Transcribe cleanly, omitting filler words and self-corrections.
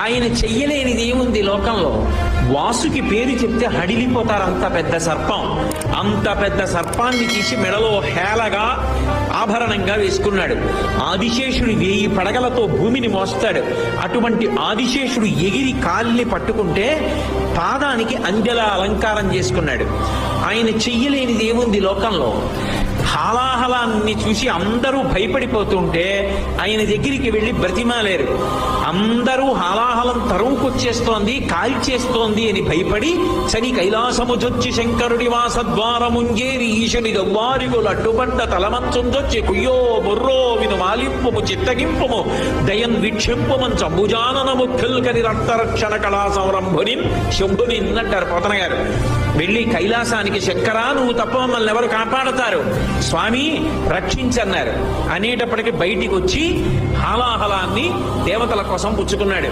ఆయన చెయ్యలేనిది ఏముంది లోకంలో? వాసుకి పేరు చెప్తే హడిలిపోతారు. అంత పెద్ద సర్పాన్ని తీసి మెడలో హేళగా ఆభరణంగా వేసుకున్నాడు. ఆదిశేషుడు 1000 పడగలతో భూమిని మోస్తాడు. అటువంటి ఆదిశేషుడు ఎగిరి కాల్ని పట్టుకుంటే పాదానికి అంజల అలంకారం చేసుకున్నాడు. ఆయన చెయ్యలేనిది ఏముంది లోకంలో? హాలాహలాన్ని చూసి అందరూ భయపడిపోతుంటే ఆయన దగ్గరికి వెళ్ళి బ్రతిమాలేరు. అందరూ హాలాహలం తరువుకొచ్చేస్తోంది, కాల్చేస్తోంది అని భయపడి చని కైలాసముజొచ్చి శంకరుడి వాసద్వారముంజేరి ఈశుని దవ్వారిగులు అడ్డుపడ్డ తలమంచుందొచ్చి కుయ్యో బొర్రో విను మాలింపుము చిత్తగింపుము దయన్ వీక్షింపుమన్ చంబుజానన ముఖ్యుల్కని రక్తరక్షణ కళా సంరంభుని శంభుని అంటారు పోతన గారు. వెళ్ళి కైలాసానికి శంకరా నువ్వు తప్ప మమ్మల్ని ఎవరు కాపాడతారు, స్వామి రక్షించన్నారు అనేటప్పటికి బయటికి వచ్చి హాలాహలాన్ని దేవతల కోసం పుచ్చుకున్నాడు.